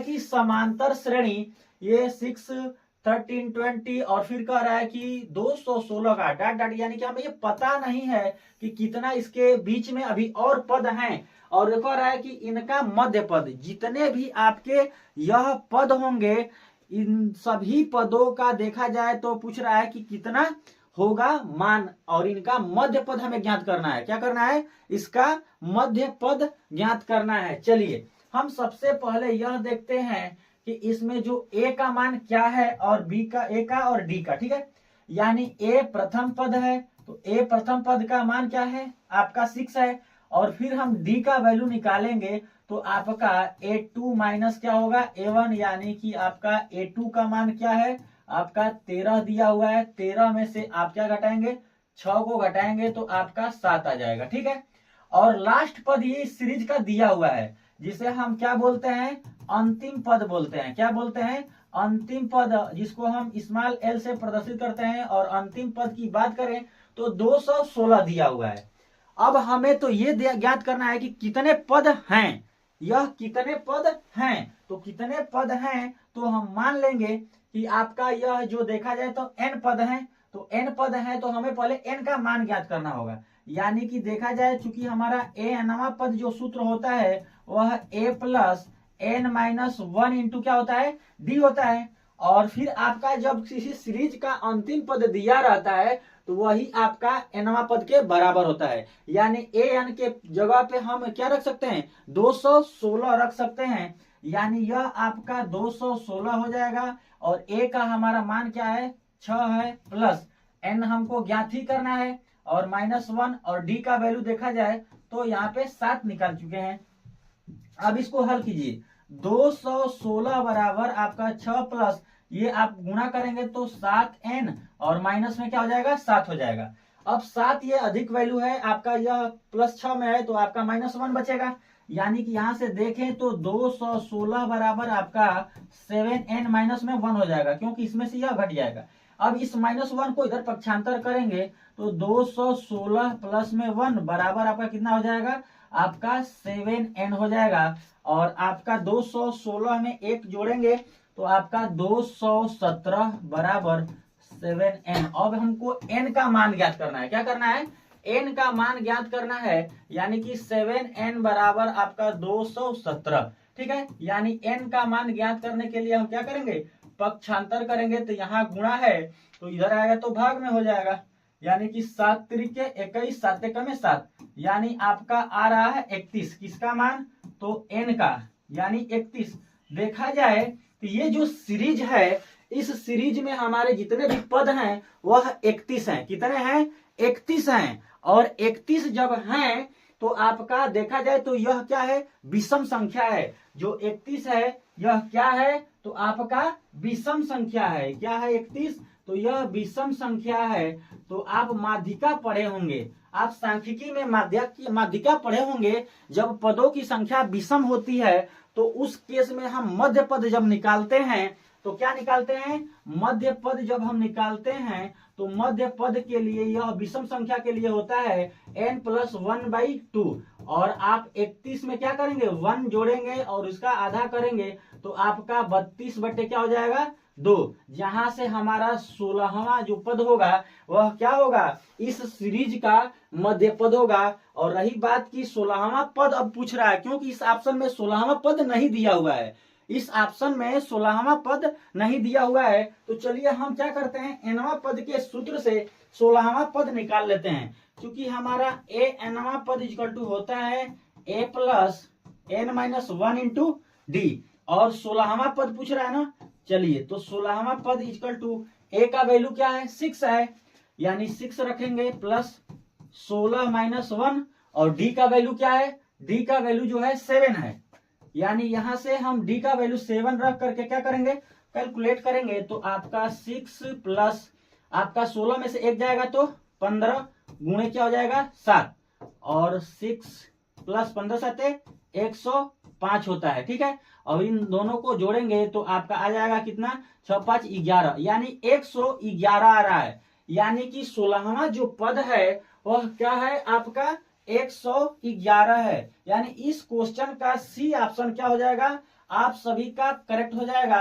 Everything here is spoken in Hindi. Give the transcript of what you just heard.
है कि समांतर श्रेणी ये 6, 13, 20 और फिर कह रहा है कि 216 का डॉट डॉट, यानी कि हमें ये पता नहीं है कि कितना इसके बीच में अभी और पद हैं। और कह रहा है कि इनका मध्य पद, जितने भी आपके यह पद होंगे इन सभी पदों का देखा जाए तो पूछ रहा है कि कितना होगा मान, और इनका मध्य पद हमें ज्ञात करना है। क्या करना है? इसका मध्य पद ज्ञात करना है। चलिए हम सबसे पहले यह देखते हैं कि इसमें जो a का मान क्या है और b का, a का और d का, ठीक है। यानी a प्रथम पद है तो a प्रथम पद का मान क्या है? आपका 6 है। और फिर हम d का वैल्यू निकालेंगे तो आपका a2 माइनस क्या होगा? a1, यानी कि आपका a2 का मान क्या है? आपका 13 दिया हुआ है। 13 में से आप क्या घटाएंगे? 6 को घटाएंगे तो आपका 7 आ जाएगा, ठीक है। और लास्ट पद ये सीरीज का दिया हुआ है, जिसे हम क्या बोलते हैं? अंतिम पद बोलते हैं। क्या बोलते हैं? अंतिम पद, जिसको हम स्मॉल एल से प्रदर्शित करते हैं। और अंतिम पद की बात करें तो 216 दिया हुआ है। अब हमें तो ये ज्ञात करना है कि कितने पद हैं, यह कितने पद हैं। तो कितने पद हैं तो हम मान लेंगे कि आपका यह जो देखा जाए तो n पद है। तो n पद है तो हमें पहले n का मान ज्ञात करना होगा। यानी कि देखा जाए चूंकि हमारा nवा पद जो सूत्र होता है वह a plus n minus 1 into क्या होता है? d होता है। और फिर आपका जब किसी सीरीज का अंतिम पद दिया रहता है तो वही आपका nवा पद के बराबर होता है। यानी an के जगह पे हम क्या रख सकते हैं? 216 रख सकते हैं। यानी यह आपका 216 हो जाएगा। और a का हमारा मान क्या है? 6 है, प्लस n हमको ज्ञात ही करना है और -1, और d का वैल्यू देखा जाए तो यहाँ पे 7 निकाल चुके हैं। अब इसको हल कीजिए। 216 बराबर आपका 6 प्लस ये आप गुणा करेंगे तो 7n, और माइनस में क्या हो जाएगा? 7 हो जाएगा। अब 7 ये अधिक वैल्यू है आपका, यह +6 में है तो आपका -1 बचेगा। यानी कि यहां से देखें तो 216 बराबर आपका 7n माइनस में 1 हो जाएगा, क्योंकि इसमें से यह घट जाएगा। अब इस -1 को इधर पक्षांतर करेंगे तो 216 प्लस में 1 बराबर आपका कितना हो जाएगा? आपका 7n हो जाएगा। और आपका 216 में 1 जोड़ेंगे तो आपका 217 बराबर 7n। अब हमको n का मान ज्ञात करना है। क्या करना है? n का मान ज्ञात करना है। यानी कि 7n बराबर आपका 217, ठीक है। यानी n का मान ज्ञात करने के लिए हम क्या करेंगे? पक्षांतर करेंगे तो यहाँ गुणा है तो इधर आएगा तो भाग में हो जाएगा। यानी कि 7 त्रिके 21, 7 एकम 7, यानी आपका आ रहा है 31। किसका मान? तो n का, यानी 31। देखा जाए तो ये जो सीरीज है, इस सीरीज में हमारे जितने भी पद हैं वह 31 हैं। कितने हैं? 31 हैं। और 31 जब हैं तो आपका देखा जाए तो यह क्या है? विषम संख्या है। जो 31 है यह क्या है? तो आपका विषम संख्या है। क्या है? 31, तो यह विषम संख्या है। तो आप माध्यिका पढ़े होंगे, आप सांख्यिकी में माध्यिका पढ़े होंगे। जब पदों की संख्या विषम होती है तो उस केस में हम मध्य पद जब निकालते हैं तो क्या निकालते हैं? मध्य पद जब हम निकालते हैं तो मध्य पद के लिए यह विषम संख्या के लिए होता है n प्लस 1/2। और आप 31 में क्या करेंगे? 1 जोड़ेंगे और उसका आधा करेंगे तो आपका 32 बटे क्या हो जाएगा? 2। जहां से हमारा 16वां जो पद होगा वह क्या होगा? इस सीरीज का मध्य पद होगा। और रही बात की 16वां पद अब पूछ रहा है, क्योंकि इस ऑप्शन में 16वां पद नहीं दिया हुआ है। इस ऑप्शन में 16वां पद नहीं दिया हुआ है। तो चलिए हम क्या करते हैं? nवां पद के सूत्र से 16वां पद निकाल लेते हैं। क्योंकि हमारा nवां पद इक्वल टू होता है a plus n minus 1 into D. और 16वां पद पूछ रहा है ना। चलिए तो 16वां पद इक्वल टू a का वैल्यू क्या है? 6 है। यानी 6 रखेंगे प्लस 16 माइनस 1। और d का वैल्यू क्या है? d का वैल्यू जो है 7 है। यानी यहां से हम d का वैल्यू 7 रख करके क्या करेंगे? कैलकुलेट करेंगे तो आपका 6 प्लस आपका 16 में से 1 जाएगा तो 15 गुणे क्या हो जाएगा? 7। और 6 प्लस 15 7 105 होता है, ठीक है। और इन दोनों को जोड़ेंगे तो आपका आ जाएगा कितना? 6 5 11, यानी 111 आ रहा है। यानी कि 16वां जो पद है वह क्या है? आपका 111 है। यानी इस क्वेश्चन का सी ऑप्शन क्या हो जाएगा? आप सभी का करेक्ट हो जाएगा।